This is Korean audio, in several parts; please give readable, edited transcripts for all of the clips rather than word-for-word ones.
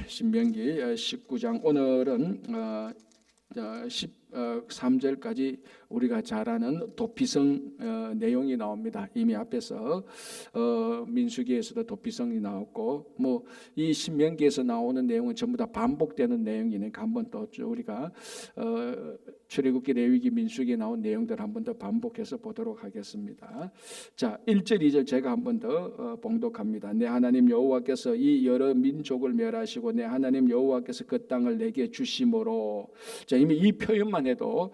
신명기 19장 오늘은 13절까지 우리가 잘 아는 도피성 내용이 나옵니다. 이미 앞에서 민수기에서도 도피성이 나왔고 이 신명기에서 나오는 내용은 전부 다 반복되는 내용이니까 한번 또 우리가 출애굽기, 레위기, 민수기에 나온 내용들 한번 더 반복해서 보도록 하겠습니다. 자, 1절 2절 제가 한번 더 봉독합니다. 내 하나님 여호와께서 이 여러 민족을 멸하시고 내 하나님 여호와께서 그 땅을 내게 주심으로. 자, 이미 이 표현만 해도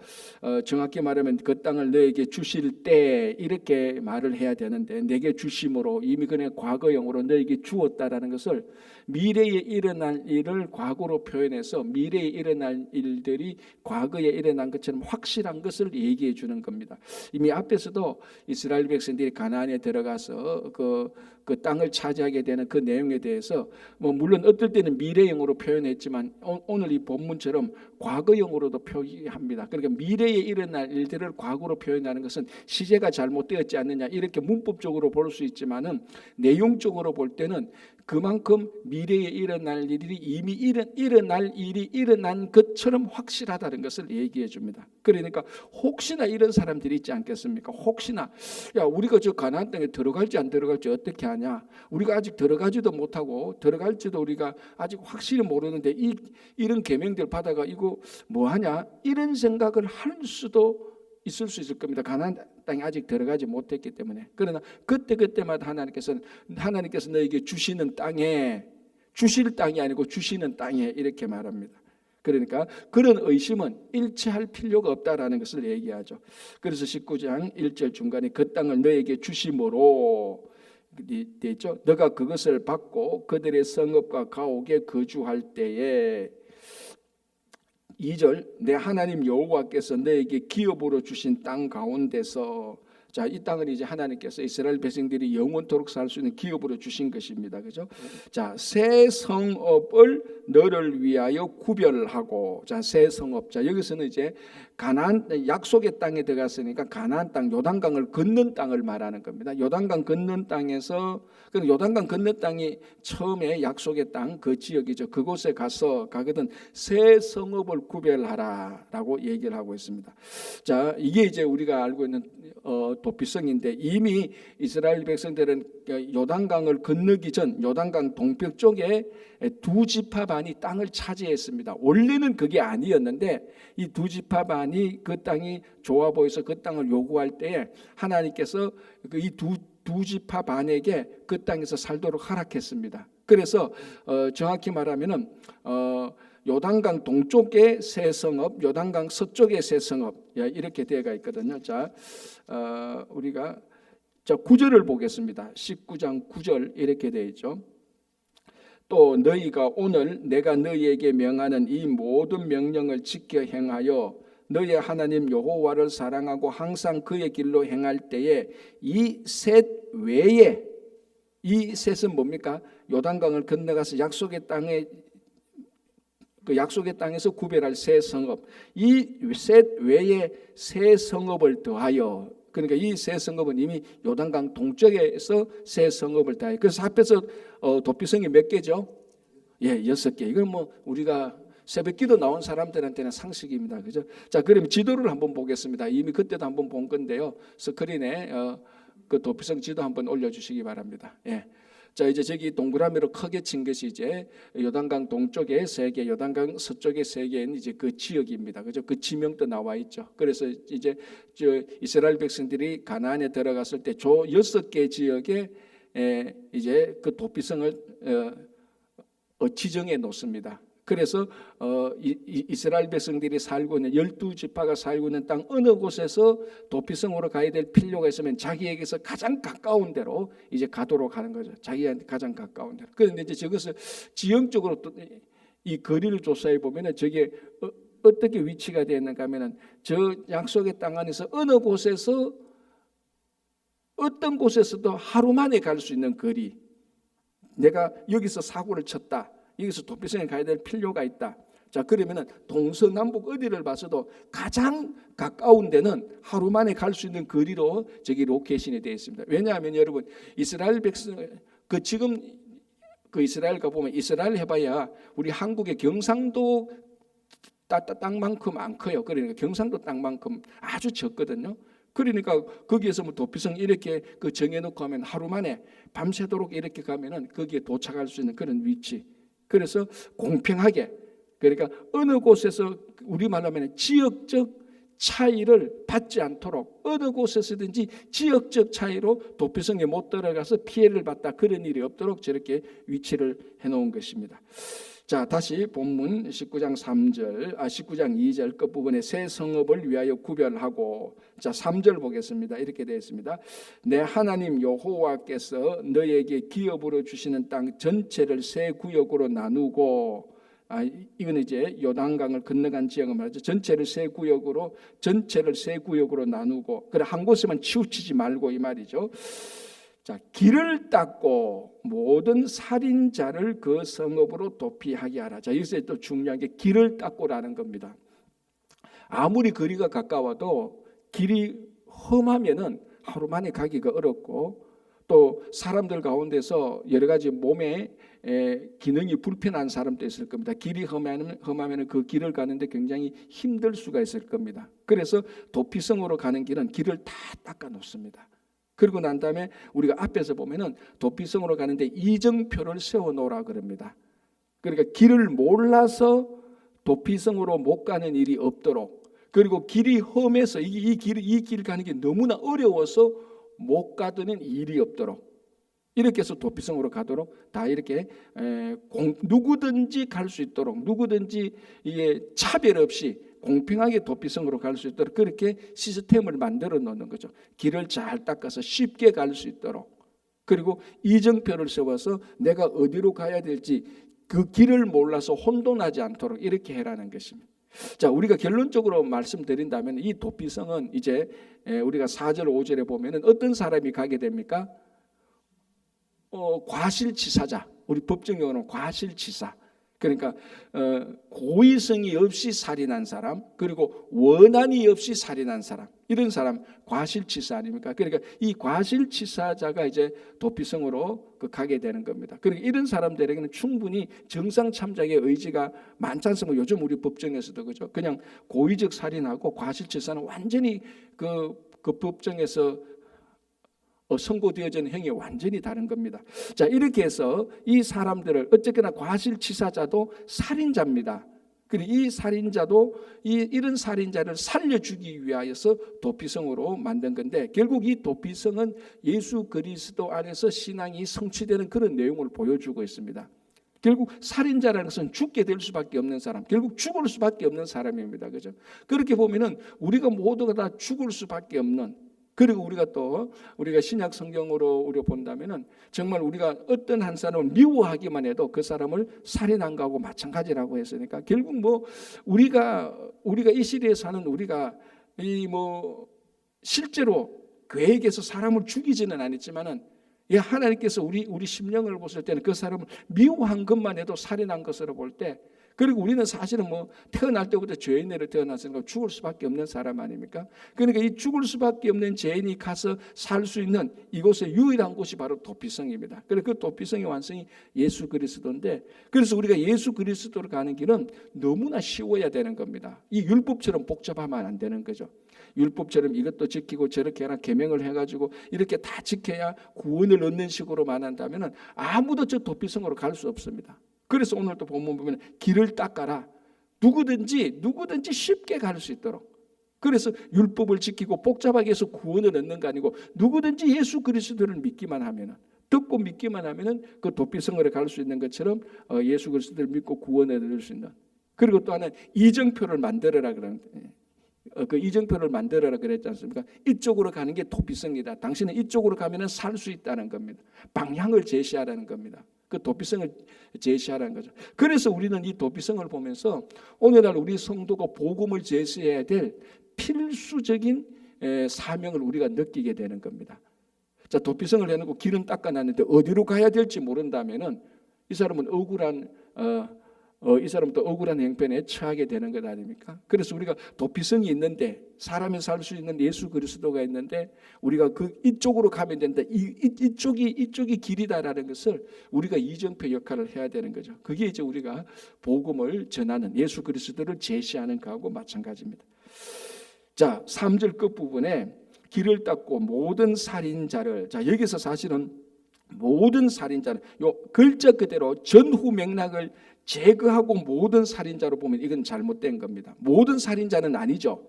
정확히 말하면 그 땅을 너에게 주실 때 이렇게 말을 해야 되는데, 내게 주심으로 이미 그냥 과거형으로 너에게 주었다라는 것을 미래에 일어날 일을 과거로 표현해서 미래에 일어날 일들이 과거에 일어난 것처럼 확실한 것을 얘기해 주는 겁니다. 이미 앞에서도 이스라엘 백성들이 가나안에 들어가서 그 땅을 차지하게 되는 그 내용에 대해서 물론 어떨 때는 미래형으로 표현했지만 오늘 이 본문처럼 과거형으로도 표기합니다. 그러니까 미래에 일어날 일들을 과거로 표현하는 것은 시제가 잘못되었지 않느냐 이렇게 문법적으로 볼 수 있지만은 내용적으로 볼 때는 그만큼 미래에 일어날 일이 이미 일어날 일이 일어난 것처럼 확실하다는 것을 얘기해 줍니다. 그러니까 혹시나 이런 사람들이 있지 않겠습니까? 혹시나 우리가 저 가나안 땅에 들어갈지 안 들어갈지 어떻게 하냐? 우리가 아직 들어가지도 못하고 들어갈지도 우리가 아직 확실히 모르는데 이런 계명들 받아가 이거 뭐 하냐? 이런 생각을 할 수도 있을 수 있을 겁니다. 가나안 땅에 아직 들어가지 못했기 때문에. 그러나 그때마다 하나님께서 너에게 주시는 땅에, 주실 땅이 아니고 주시는 땅에 이렇게 말합니다. 그러니까 그런 의심은 일치할 필요가 없다라는 것을 얘기하죠. 그래서 19장 1절 중간에 그 땅을 너에게 주심으로 되죠. 너가 그것을 받고 그들의 성읍과 가옥에 거주할 때에 2절 내 하나님 여호와께서 너에게 기업으로 주신 땅 가운데서. 자, 이 땅을 이제 하나님께서 이스라엘 백성들이 영원토록 살 수 있는 기업으로 주신 것입니다. 그죠? 자, 새 성읍을 너를 위하여 구별하고. 자, 새 성읍. 자, 여기서는 이제 가나안 약속의 땅에 들어갔으니까 가나안 땅, 요단강을 건넌 땅을 말하는 겁니다. 요단강 건넌 땅에서, 그 요단강 건넌 땅이 처음에 약속의 땅 그 지역이죠. 그곳에 가거든 새 성읍을 구별하라라고 얘기를 하고 있습니다. 자, 이게 이제 우리가 알고 있는 도피성인데, 이미 이스라엘 백성들은 요단강을 건너기 전 요단강 동편 쪽에 두 지파 반이 땅을 차지했습니다. 원래는 그게 아니었는데 이 두 지파 반이 그 땅이 좋아 보여서 그 땅을 요구할 때에 하나님께서 이 두 지파 반에게 그 땅에서 살도록 허락했습니다. 그래서 정확히 말하면은 요단강 동쪽에 새 성읍, 요단강 서쪽에 새 성읍 이렇게 되어가 있거든요. 자, 우리가 9절을 보겠습니다. 19장 9절 이렇게 되어 있죠. 또 너희가 오늘 내가 너희에게 명하는 이 모든 명령을 지켜 행하여 너희 하나님 여호와를 사랑하고 항상 그의 길로 행할 때에 이 셋 외에, 이 셋은 뭡니까? 요단강을 건너가서 약속의 땅에서 구별할 새 성읍, 이 셋 외에 새 성읍을 더하여. 그러니까 이 새 성읍은 이미 요단강 동쪽에서 새 성읍을 더하여. 그래서 합해서 도피성이 몇 개죠? 6개. 이건 우리가 새벽기도 나온 사람들한테는 상식입니다. 그죠? 자, 그럼 지도를 한번 보겠습니다. 이미 그때도 한번 본 건데요. 스크린에 그 도피성 지도 한번 올려주시기 바랍니다. 자, 이제 저기 동그라미로 크게 친 것이 이제 요단강 동쪽에 3개, 요단강 서쪽에 3개인 이제 그 지역입니다. 그죠? 그 지명도 나와 있죠. 그래서 이제 이스라엘 백성들이 가나안에 들어갔을 때 6개 지역에 이제 그 도피성을 지정해 놓습니다. 그래서 이스라엘 백성들이 살고 있는 12지파가 살고 있는 땅 어느 곳에서 도피성으로 가야 될 필요가 있으면 자기에게서 가장 가까운 데로 이제 가도록 하는 거죠. 자기한테 가장 가까운 데로. 그런데 이제 저것을 지형적으로 또 이 거리를 조사해 보면은 저게 어떻게 위치가 되어 있는가 하면은 저 약속의 땅 안에서 어느 곳에서 어떤 곳에서도 하루 만에 갈 수 있는 거리. 내가 여기서 사고를 쳤다. 여기서 도피성에 가야 될 필요가 있다. 자, 그러면은 동서남북 어디를 봐서도 가장 가까운 데는 하루 만에 갈 수 있는 거리로 저기 로케이션이 되어 있습니다. 왜냐하면 여러분 이스라엘 백성 지금 그 이스라엘 가보면 이스라엘 해봐야 우리 한국의 경상도 땅만큼 안 커요. 그러니까 경상도 땅만큼 아주 적거든요. 그러니까 거기에서 뭐 도피성 이렇게 그 정해놓고 하면 하루 만에 밤새도록 이렇게 가면은 거기에 도착할 수 있는 그런 위치. 그래서 공평하게, 그러니까 어느 곳에서 우리말로 하면 지역적 차이를 받지 않도록 어느 곳에서든지 지역적 차이로 도피성에 못 들어가서 피해를 받다 그런 일이 없도록 저렇게 위치를 해놓은 것입니다. 자, 다시 본문 19장 2절 끝부분에 새 성읍을 위하여 구별하고, 자 3절 보겠습니다. 이렇게 되어 있습니다. 내 하나님 여호와께서 너에게 기업으로 주시는 땅 전체를 새 구역으로 나누고, 이건 이제 요단강을 건너간 지역을 말하죠. 전체를 새 구역으로 나누고, 그래 한 곳에만 치우치지 말고 이 말이죠. 자, 길을 닦고 모든 살인자를 그 성읍으로 도피하게 하라. 자, 여기서 또 중요한 게 길을 닦고라는 겁니다. 아무리 거리가 가까워도 길이 험하면은 하루 만에 가기가 어렵고, 또 사람들 가운데서 여러 가지 몸에 기능이 불편한 사람도 있을 겁니다. 길이 험하면 그 길을 가는데 굉장히 힘들 수가 있을 겁니다. 그래서 도피성으로 가는 길은 길을 다 닦아 놓습니다. 그리고 난 다음에 우리가 앞에서 보면은 도피성으로 가는데 이정표를 세워 놓으라 그럽니다. 그러니까 길을 몰라서 도피성으로 못 가는 일이 없도록, 그리고 길이 험해서 이 길 가는 게 너무나 어려워서 못 가는 일이 없도록, 이렇게 해서 도피성으로 가도록 다 이렇게 누구든지 갈 수 있도록, 누구든지 이게 차별 없이 공평하게 도피성으로 갈 수 있도록 그렇게 시스템을 만들어 놓는 거죠. 길을 잘 닦아서 쉽게 갈 수 있도록, 그리고 이정표를 세워서 내가 어디로 가야 될지 그 길을 몰라서 혼돈하지 않도록 이렇게 해라는 것입니다. 자, 우리가 결론적으로 말씀드린다면 이 도피성은 이제 우리가 4절 5절에 보면은 어떤 사람이 가게 됩니까? 과실치사자, 우리 법정용어는 과실치사. 그러니까 고의성이 없이 살인한 사람, 그리고 원한이 없이 살인한 사람, 이런 사람 과실치사 아닙니까? 그러니까 이 과실치사자가 이제 도피성으로 가게 되는 겁니다. 그러니까 이런 사람들에게는 충분히 정상 참작의 의지가 많지 않습니까? 요즘 우리 법정에서도 그죠? 그냥 고의적 살인하고 과실치사는 완전히 그 법정에서 선고되어진 행위 완전히 다른 겁니다. 자, 이렇게 해서 이 사람들을 어쨌거나 과실치사자도 살인자입니다. 그리고 이 살인자도 이런 살인자를 살려주기 위하여서 도피성으로 만든 건데, 결국 이 도피성은 예수 그리스도 안에서 신앙이 성취되는 그런 내용을 보여주고 있습니다. 결국 살인자라는 것은 죽게 될 수밖에 없는 사람, 결국 죽을 수밖에 없는 사람입니다. 그죠? 그렇게 보면은 우리가 모두가 다 죽을 수밖에 없는, 그리고 우리가 신약 성경으로 우리가 본다면은 정말 우리가 어떤 한 사람을 미워하기만 해도 그 사람을 살인한 거하고 마찬가지라고 했으니까, 결국 뭐 우리가 이 시대에 사는 우리가 실제로 계획해서 사람을 죽이지는 않았지만은, 하나님께서 우리 심령을 보실 때는 그 사람을 미워한 것만 해도 살인한 것으로 볼 때, 그리고 우리는 사실은 태어날 때부터 죄인으로 태어났으니까 죽을 수밖에 없는 사람 아닙니까? 그러니까 이 죽을 수밖에 없는 죄인이 가서 살 수 있는 이곳의 유일한 곳이 바로 도피성입니다. 그래서 그 도피성의 완성이 예수 그리스도인데, 그래서 우리가 예수 그리스도로 가는 길은 너무나 쉬워야 되는 겁니다. 이 율법처럼 복잡하면 안 되는 거죠. 율법처럼 이것도 지키고 저렇게 하나 계명을 해가지고 이렇게 다 지켜야 구원을 얻는 식으로만 한다면 아무도 저 도피성으로 갈 수 없습니다. 그래서 오늘 또 본문 보면 길을 닦아라. 누구든지 쉽게 갈 수 있도록. 그래서 율법을 지키고 복잡하게 해서 구원을 얻는 거 아니고, 누구든지 예수 그리스도를 믿기만 하면은, 듣고 믿기만 하면은 그 도피성으로 갈 수 있는 것처럼 예수 그리스도를 믿고 구원을 얻을 수 있는. 그리고 또 하나는 이정표를 만들어라 그러는데, 그 이정표를 만들어라 그랬지 않습니까? 이쪽으로 가는 게 도피성이다. 당신은 이쪽으로 가면은 살 수 있다는 겁니다. 방향을 제시하라는 겁니다. 그 도피성을 제시하라는 거죠. 그래서 우리는 이 도피성을 보면서 오늘날 우리 성도가 복음을 제시해야 될 필수적인 사명을 우리가 느끼게 되는 겁니다. 자, 도피성을 해놓고 길은 닦아놨는데 어디로 가야 될지 모른다면은 이 사람은 억울한 이 사람도 억울한 형편에 처하게 되는 것 아닙니까? 그래서 우리가 도피성이 있는데, 사람이 살 수 있는 예수 그리스도가 있는데 우리가 이쪽으로 가면 된다. 이쪽이 길이다라는 것을 우리가 이정표 역할을 해야 되는 거죠. 그게 이제 우리가 복음을 전하는, 예수 그리스도를 제시하는 거하고 마찬가지입니다. 자, 3절 끝부분에 길을 닦고 모든 살인자를, 자, 여기서 사실은 모든 살인자는 요 글자 그대로 전후 맥락을 제거하고 모든 살인자로 보면 이건 잘못된 겁니다. 모든 살인자는 아니죠.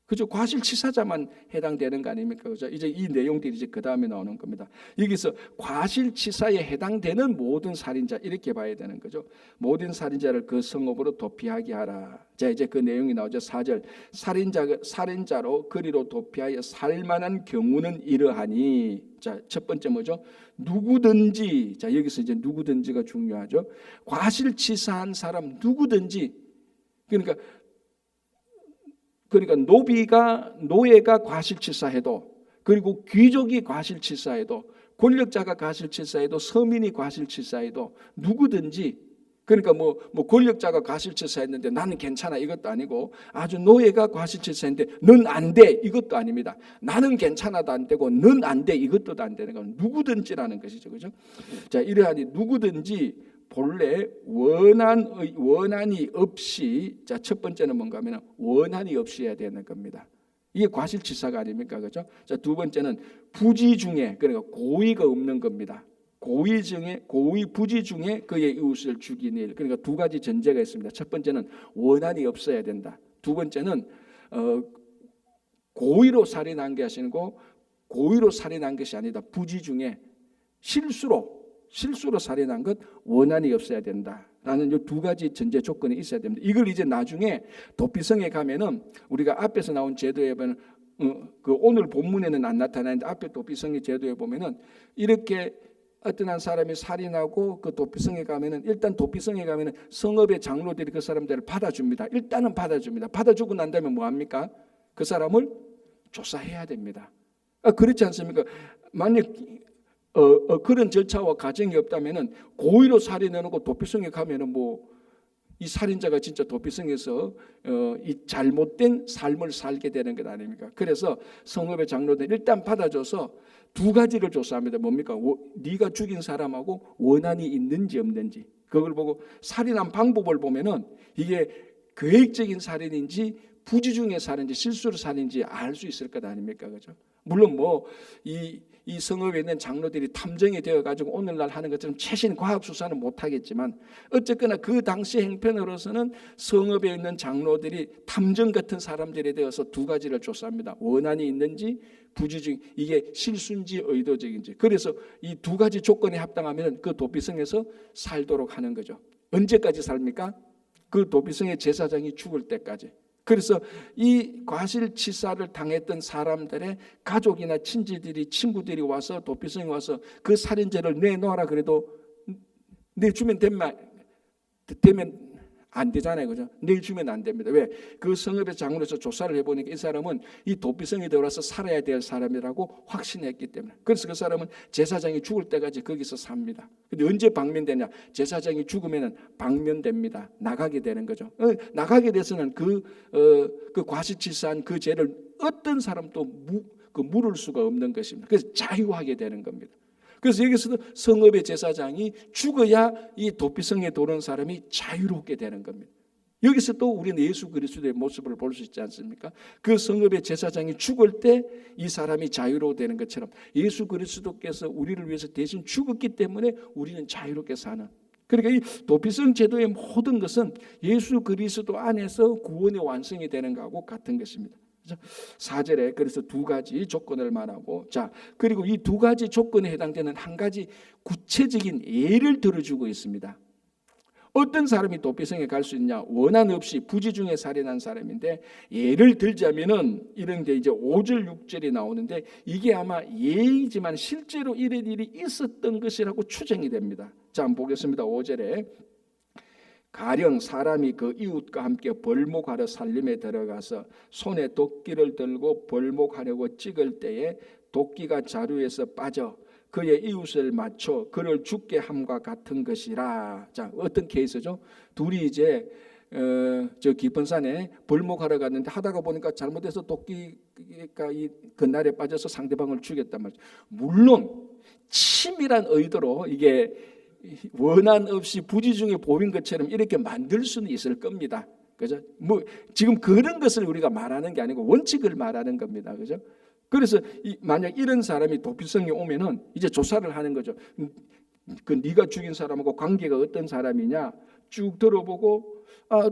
그죠? 과실치사자만 해당되는 거 아닙니까? 그죠? 이제 이 내용들이 이제 그 다음에 나오는 겁니다. 여기서 과실치사에 해당되는 모든 살인자 이렇게 봐야 되는 거죠. 모든 살인자를 그 성읍으로 도피하게 하라. 자, 이제 그 내용이 나오죠. 4절. 살인자로 그리로 도피하여 살만한 경우는 이러하니. 자, 첫 번째 뭐죠? 누구든지. 자, 여기서 이제 누구든지가 중요하죠. 과실치사한 사람 누구든지. 그러니까 노예가 과실치사해도, 그리고 귀족이 과실치사해도, 권력자가 과실치사해도, 서민이 과실치사해도, 누구든지, 그러니까 뭐 권력자가 과실치사했는데 나는 괜찮아 이것도 아니고, 아주 노예가 과실치사했는데 넌 안 돼 이것도 아닙니다. 나는 괜찮아도 안 되고 넌 안 돼 이것도 안 되는 건 누구든지라는 것이죠, 그죠? 자, 이러하니 누구든지 본래 원한이 없이, 자, 첫 번째는 뭔가 하면 원한이 없이 해야 되는 겁니다. 이게 과실치사가 아닙니까? 그죠? 자, 두 번째는 부지 중에, 그러니까 고의가 없는 겁니다. 부지 중에 그의 이웃을 죽이는 일. 그러니까 두 가지 전제가 있습니다. 첫 번째는 원한이 없어야 된다. 두 번째는 고의로 살인한 것이 아니고, 고의로 살인한 것이 아니다. 부지 중에 실수로 살인한 것, 원한이 없어야 된다라는 이 두 가지 전제 조건이 있어야 됩니다. 이걸 이제 나중에 도피성에 가면은 우리가 앞에서 나온 제도에 보면 그 오늘 본문에는 안 나타나는데 앞에 도피성의 제도에 보면은 이렇게 어떤 한 사람이 살인하고 그 도피성에 가면은, 일단 도피성에 가면은 성읍의 장로들이 그 사람들을 받아줍니다. 일단은 받아줍니다. 받아주고 난 다음에 뭐 합니까? 그 사람을 조사해야 됩니다. 그렇지 않습니까? 만약 그런 절차와 과정이 없다면은 고의로 살인해놓고 도피성에 가면은 이 살인자가 진짜 도피성에서 이 잘못된 삶을 살게 되는 것 아닙니까? 그래서 성읍의 장로들 일단 받아줘서 두 가지를 조사합니다. 뭡니까? 네가 죽인 사람하고 원한이 있는지 없는지. 그걸 보고 살인한 방법을 보면은 이게 계획적인 살인인지 부지 중에 살인지 실수로 살인지 알 수 있을 것 아닙니까? 그죠? 물론 이 성읍에 있는 장로들이 탐정이 되어가지고 오늘날 하는 것처럼 최신 과학 수사는 못하겠지만, 어쨌거나 그 당시 행편으로서는 성읍에 있는 장로들이 탐정 같은 사람들이 되어서 두 가지를 조사합니다. 원한이 있는지, 부지 중 이게 실수인지 의도적인지. 그래서 이 두 가지 조건에 합당하면 그 도피성에서 살도록 하는 거죠. 언제까지 삽니까? 그 도피성의 제사장이 죽을 때까지. 그래서 이 과실치사를 당했던 사람들의 가족이나 친구들이 와서 도피성에 와서 그 살인죄를 내놓아라 그래도 내주면 되면 안 되잖아요, 그죠? 내주면 안 됩니다. 왜? 그 성읍의 장로에서 조사를 해보니까 이 사람은 이 도피성에 들어와서 살아야 될 사람이라고 확신했기 때문에. 그래서 그 사람은 제사장이 죽을 때까지 거기서 삽니다. 근데 언제 방면되냐? 제사장이 죽으면 방면됩니다. 나가게 되는 거죠. 나가게 돼서는 그 과실치사한 그 죄를 어떤 사람도 물을 수가 없는 것입니다. 그래서 자유하게 되는 겁니다. 그래서 여기서도 성읍의 제사장이 죽어야 이 도피성에 도는 사람이 자유롭게 되는 겁니다. 여기서 또 우리는 예수 그리스도의 모습을 볼 수 있지 않습니까? 그 성읍의 제사장이 죽을 때 이 사람이 자유로워되는 것처럼 예수 그리스도께서 우리를 위해서 대신 죽었기 때문에 우리는 자유롭게 사는. 그러니까 이 도피성 제도의 모든 것은 예수 그리스도 안에서 구원의 완성이 되는 것하고 같은 것입니다. 4절에 그래서 두 가지 조건을 말하고, 자, 그리고 이 두 가지 조건에 해당되는 한 가지 구체적인 예를 들어주고 있습니다. 어떤 사람이 도피성에 갈 수 있냐? 원한 없이 부지 중에 살인한 사람인데, 예를 들자면은 이런 게 이제 5절 6절이 나오는데, 이게 아마 예이지만 실제로 이런 일이 있었던 것이라고 추정이 됩니다. 자, 한번 보겠습니다. 5절에 가령 사람이 그 이웃과 함께 벌목하러 살림에 들어가서 손에 도끼를 들고 벌목하려고 찍을 때에 도끼가 자루에서 빠져 그의 이웃을 맞춰 그를 죽게 함과 같은 것이라. 자, 어떤 케이스죠? 둘이 이제 저 깊은 산에 벌목하러 갔는데 하다가 보니까 잘못해서 도끼가 이 그날에 빠져서 상대방을 죽였단 말이죠. 물론 치밀한 의도로 이게 원한 없이 부지 중에 보인 것처럼 이렇게 만들 수는 있을 겁니다. 그죠? 뭐 지금 그런 것을 우리가 말하는 게 아니고 원칙을 말하는 겁니다. 그죠? 그래서 만약 이런 사람이 도피성이 오면은 이제 조사를 하는 거죠. 그 네가 죽인 사람하고 관계가 어떤 사람이냐 쭉 들어보고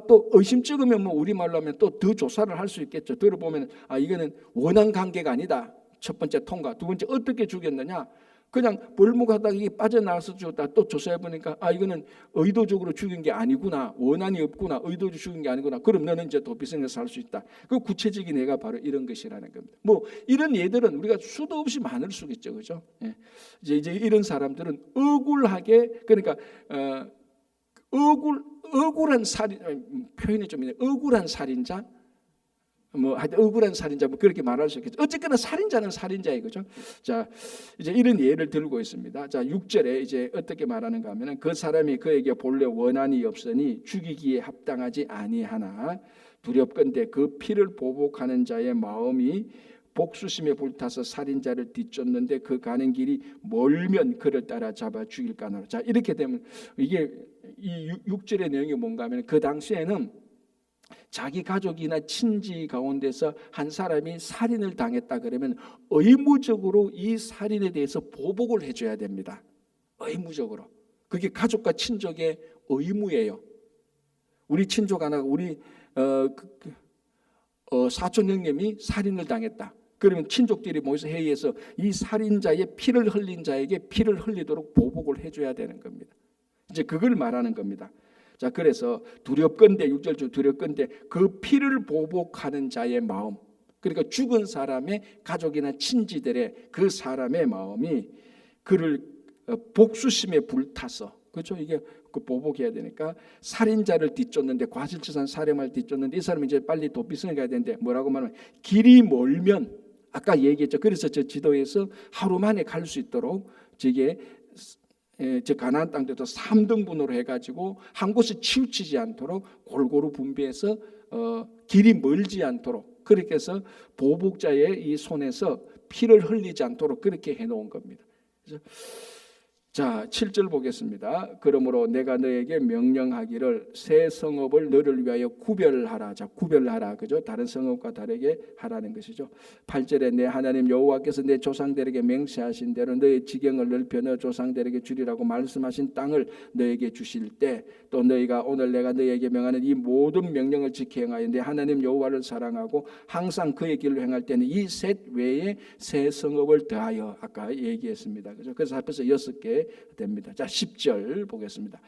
또 의심쩍으면 뭐 우리말로 하면 또 더 조사를 할 수 있겠죠. 들어보면 이거는 원한 관계가 아니다. 첫 번째 통과. 두 번째 어떻게 죽였느냐. 그냥 벌목하다가 이게 빠져나와서 죽었다. 또 조사해 보니까 이거는 의도적으로 죽인 게 아니구나. 원한이 없구나. 의도적으로 죽인 게 아니구나. 그럼 너는 이제 도피성에서 살 수 있다. 그 구체적인 예가 바로 이런 것이라는 겁니다. 뭐 이런 예들은 우리가 수도 없이 많을 수 있죠, 그죠? 예. 이제 이런 사람들은 억울하게 그러니까 억울한 살인 표현이 좀 있네. 억울한 살인자. 뭐 하여튼 억울한 살인자 뭐 그렇게 말할 수 있겠죠. 어쨌거나 살인자는 살인자예요, 그죠? 자, 이제 이런 예를 들고 있습니다. 자, 6절에 이제 어떻게 말하는가 하면은 그 사람이 그에게 본래 원한이 없으니 죽이기에 합당하지 아니하나 두렵건대 그 피를 보복하는 자의 마음이 복수심에 불타서 살인자를 뒤쫓는데 그 가는 길이 멀면 그를 따라 잡아 죽일까노라. 자, 이렇게 되면 이게 이 6절의 내용이 뭔가 하면 그 당시에는 자기 가족이나 친지 가운데서 한 사람이 살인을 당했다 그러면 의무적으로 이 살인에 대해서 보복을 해줘야 됩니다. 의무적으로. 그게 가족과 친족의 의무예요. 우리 친족 하나 우리 사촌 형님이 살인을 당했다. 그러면 친족들이 모여서 회의해서 이 살인자의 피를 흘린 자에게 피를 흘리도록 보복을 해줘야 되는 겁니다. 이제 그걸 말하는 겁니다. 자, 그래서 두렵건대 6절 두렵건대 그 피를 보복하는 자의 마음, 그러니까 죽은 사람의 가족이나 친지들의 그 사람의 마음이 그를 복수심에 불타서, 그렇죠? 이게 그 보복해야 되니까 살인자를 뒤쫓는데 과실치산 살인마를 뒤쫓는데 이 사람이 이제 빨리 도피성에 가야 되는데 뭐라고 말하면 길이 멀면 아까 얘기했죠. 그래서 저 지도에서 하루 만에 갈 수 있도록 저게 저 가나안 땅들도 3등분으로 해가지고 한 곳에 치우치지 않도록 골고루 분배해서 길이 멀지 않도록 그렇게 해서 보복자의 이 손에서 피를 흘리지 않도록 그렇게 해놓은 겁니다. 그래서 자, 7절 보겠습니다. 그러므로 내가 너에게 명령하기를 새 성읍을 너를 위하여 구별하라. 자, 구별하라. 그죠? 다른 성읍과 다르게 하라는 것이죠. 8절에 내 하나님 여호와께서 내 조상들에게 맹세하신 대로 너의 지경을 넓혀 너 조상들에게 주리라고 말씀하신 땅을 너에게 주실 때 또 너희가 오늘 내가 너에게 명하는 이 모든 명령을 지켜 행하여 내 하나님 여호와를 사랑하고 항상 그의 길로 행할 때는 이 셋 외에 새 성읍을 더하여 아까 얘기했습니다. 그죠? 그래서 합해서 6개 됩니다. 자, 10절 보겠습니다.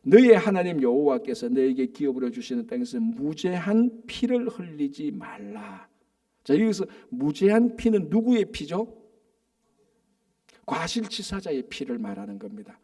너의 하나님 여호와께서 너에게 기업으로 주시는 땅에서 무죄한 피를 흘리지 말라. 자, 여기서 무죄한 피는 누구의 피죠? 과실치사자의 피를 말하는 겁니다.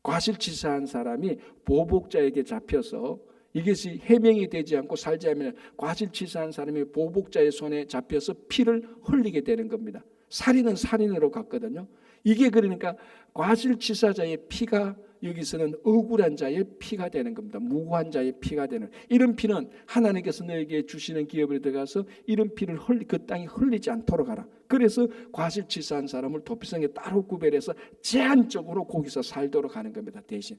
과실치사한 사람이 보복자에게 잡혀서 이것이 해명이 되지 않고 살지 않으면 과실치사한 사람이 보복자의 손에 잡혀서 피를 흘리게 되는 겁니다. 살인은 살인으로 갔거든요. 이게 그러니까 과실치사자의 피가 여기서는 억울한 자의 피가 되는 겁니다. 무고한 자의 피가 되는 이런 피는 하나님께서 너에게 주시는 기업에 들어가서 이런 피를 그 땅에 흘리지 않도록 하라. 그래서 과실치사한 사람을 도피성에 따로 구별해서 제한적으로 거기서 살도록 하는 겁니다. 대신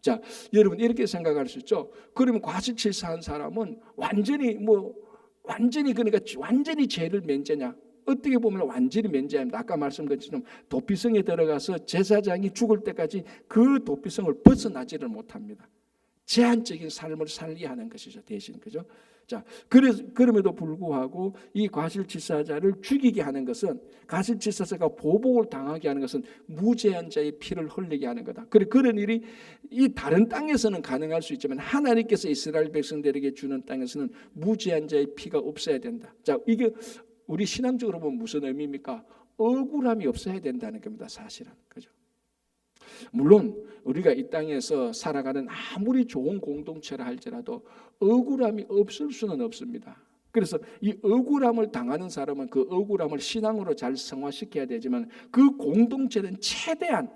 자, 여러분 이렇게 생각할 수 있죠. 그러면 과실치사한 사람은 완전히 그러니까 완전히 죄를 면제냐? 어떻게 보면 완전히 면제합니다. 아까 말씀드린 것처럼 도피성에 들어가서 제사장이 죽을 때까지 그 도피성을 벗어나지를 못합니다. 제한적인 삶을 살게 하는 것이죠. 대신 그죠? 자, 그럼에도 불구하고 이 과실치사자를 죽이게 하는 것은 과실치사자가 보복을 당하게 하는 것은 무죄한 자의 피를 흘리게 하는 거다. 그런 일이 이 다른 땅에서는 가능할 수 있지만 하나님께서 이스라엘 백성들에게 주는 땅에서는 무죄한 자의 피가 없어야 된다. 자, 이게 우리 신앙적으로 보면 무슨 의미입니까? 억울함이 없어야 된다는 겁니다. 사실은. 그죠? 물론 우리가 이 땅에서 살아가는 아무리 좋은 공동체라 할지라도 억울함이 없을 수는 없습니다. 그래서 이 억울함을 당하는 사람은 그 억울함을 신앙으로 잘 성화시켜야 되지만 그 공동체는 최대한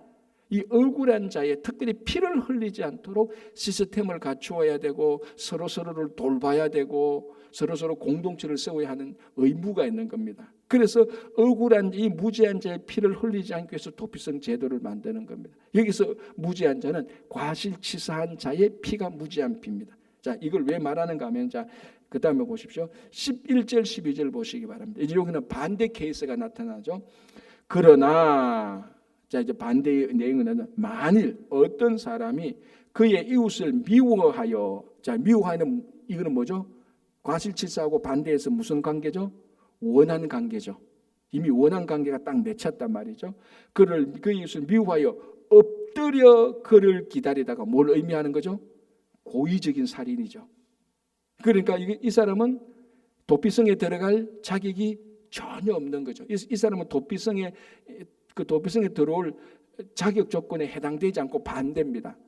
이 억울한 자의 특별히 피를 흘리지 않도록 시스템을 갖추어야 되고 서로서로를 돌봐야 되고 서로서로 공동체를 세워야 하는 의무가 있는 겁니다. 그래서 억울한 이 무죄한 자의 피를 흘리지 않기 위해서 도피성 제도를 만드는 겁니다. 여기서 무죄한 자는 과실치사한 자의 피가 무죄한 피입니다. 자, 이걸 왜 말하는가 하면 자, 그 다음에 보십시오. 11절 12절 보시기 바랍니다. 이제 여기는 반대 케이스가 나타나죠. 그러나 자, 이제 반대의 내용은 만일 어떤 사람이 그의 이웃을 미워하여, 자, 미워하는 이거는 뭐죠? 과실치사하고 반대해서 무슨 관계죠? 원한 관계죠. 이미 원한 관계가 딱 맺혔단 말이죠. 그의 이웃을 미워하여 엎드려 그를 기다리다가 뭘 의미하는 거죠? 고의적인 살인이죠. 그러니까 이 사람은 도피성에 들어갈 자격이 전혀 없는 거죠. 이 사람은 도피성에 들어올 자격 조건에 해당되지 않고 반대입니다.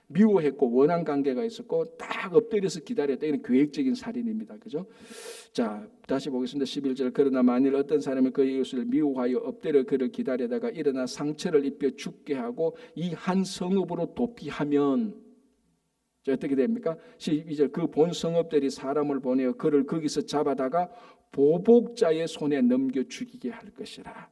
미워했고 원한 관계가 있었고 딱 엎드려서 기다렸다. 이건 계획적인 살인입니다. 그죠? 자, 다시 보겠습니다. 11절. 그러나 만일 어떤 사람이 그의 이웃을 미워하여 엎드려 그를 기다리다가 일어나 상처를 입혀 죽게 하고 이 한 성읍으로 도피하면 자, 어떻게 됩니까? 12절. 그 본 성읍들이 사람을 보내어 그를 거기서 잡아다가 보복자의 손에 넘겨 죽이게 할 것이라.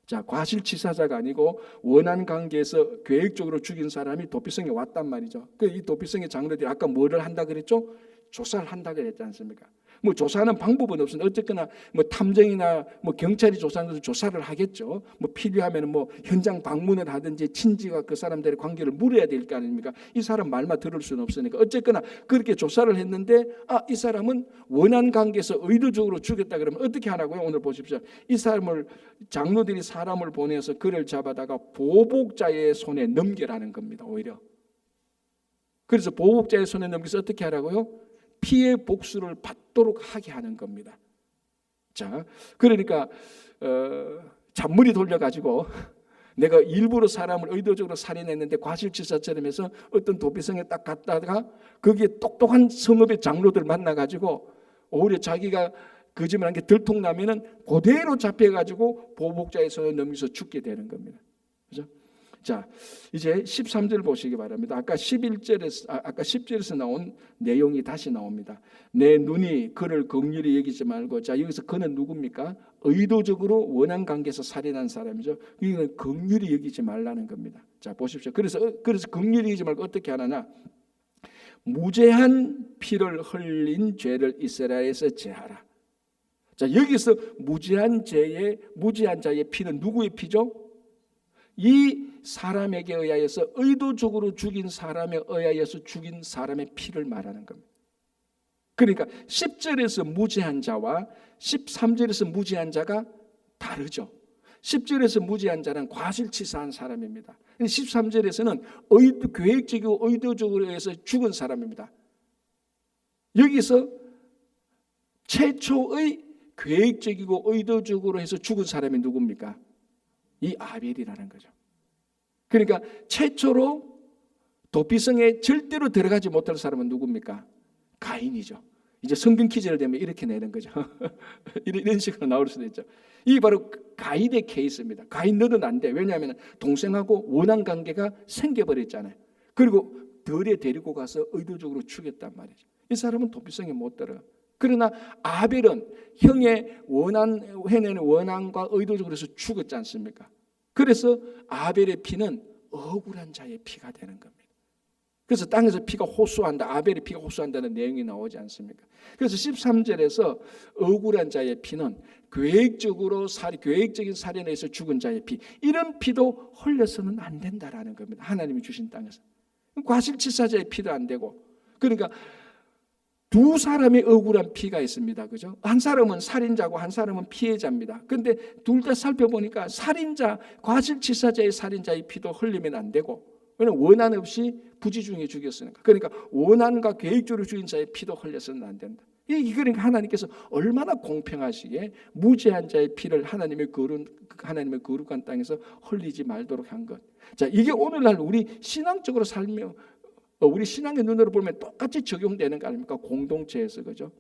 자, 과실치사자가 아니고 원한 관계에서 계획적으로 죽인 사람이 도피성에 왔단 말이죠. 이 도피성의 장로들이 아까 뭐를 한다 그랬죠? 조사를 한다 그랬지 않습니까? 뭐 조사하는 방법은 없습니다. 어쨌거나 뭐 탐정이나 뭐 경찰이 조사하는 것을 조사를 하겠죠. 뭐 필요하면 뭐 현장 방문을 하든지 친지와 그 사람들의 관계를 물어야 될 거 아닙니까? 이 사람 말만 들을 수는 없으니까 어쨌거나 그렇게 조사를 했는데 이 사람은 원한 관계에서 의도적으로 죽였다 그러면 어떻게 하라고요? 오늘 보십시오. 이 사람을 장로들이 사람을 보내서 그를 잡아다가 보복자의 손에 넘겨라는 겁니다. 오히려. 그래서 보복자의 손에 넘겨서 어떻게 하라고요? 피해 복수를 받도록 하게 하는 겁니다. 자, 그러니까 잔머리 돌려가지고 내가 일부러 사람을 의도적으로 살인했는데 과실치사처럼 해서 어떤 도피성에 딱 갔다가 거기에 똑똑한 성읍의 장로들 만나가지고 오히려 자기가 거짓말한 게 들통나면은 그대로 잡혀가지고 보복자의 손에 넘겨서 죽게 되는 겁니다. 그죠? 자, 이제 13절 보시기 바랍니다. 아까 10절에서 나온 내용이 다시 나옵니다. 내 눈이 그를 긍휼히 여기지 말고, 자, 여기서 그는 누굽니까? 의도적으로 원한 관계에서 살인한 사람이죠. 이건 긍휼히 여기지 말라는 겁니다. 자, 보십시오. 그래서 긍휼히 여기지 말고 어떻게 하느냐? 무죄한 피를 흘린 죄를 이스라엘에서 제하라. 자, 여기서 무죄한 자의 피는 누구의 피죠? 이 사람에게 의하여서 의도적으로 죽인 사람에 의하여서 죽인 사람의 피를 말하는 겁니다. 그러니까 10절에서 무죄한 자와 13절에서 무죄한 자가 다르죠. 10절에서 무죄한 자는 과실치사한 사람입니다. 13절에서는 계획적이고 의도적으로 해서 죽은 사람입니다. 여기서 최초의 계획적이고 의도적으로 해서 죽은 사람이 누굽니까? 이 아벨이라는 거죠. 그러니까 최초로 도피성에 절대로 들어가지 못할 사람은 누굽니까? 가인이죠. 이제 성경 퀴즈를 내면 이렇게 내는 거죠. 이런 식으로 나올 수도 있죠. 이게 바로 가인의 케이스입니다. 가인 너는 안 돼. 왜냐하면 동생하고 원한 관계가 생겨버렸잖아요. 그리고 덜에 데리고 가서 의도적으로 죽였단 말이죠. 이 사람은 도피성에 못 들어가. 그러나 아벨은 형의 해내는 원한과 의도적으로 해서 죽었지 않습니까? 그래서 아벨의 피는 억울한 자의 피가 되는 겁니다. 그래서 땅에서 피가 호소한다. 아벨의 피가 호소한다는 내용이 나오지 않습니까? 그래서 13절에서 억울한 자의 피는 계획적인 살인에 의해서 죽은 자의 피, 이런 피도 흘려서는 안 된다라는 겁니다. 하나님이 주신 땅에서. 과실치사자의 피도 안 되고. 그러니까 두 사람의 억울한 피가 있습니다. 그죠? 한 사람은 살인자고 한 사람은 피해자입니다. 그런데 둘 다 살펴보니까 과실치사자의 살인자의 피도 흘리면 안 되고, 왜냐하면 원한 없이 부지중에 죽였으니까. 그러니까 원한과 계획적으로 죽인 자의 피도 흘려서는 안 된다. 그러니까 하나님께서 얼마나 공평하시게 무죄한 자의 피를 하나님의 거룩한 땅에서 흘리지 말도록 한 것. 자, 이게 오늘날 우리 신앙적으로 살며 우리 신앙의 눈으로 보면 똑같이 적용되는 거 아닙니까? 공동체에서. 그죠?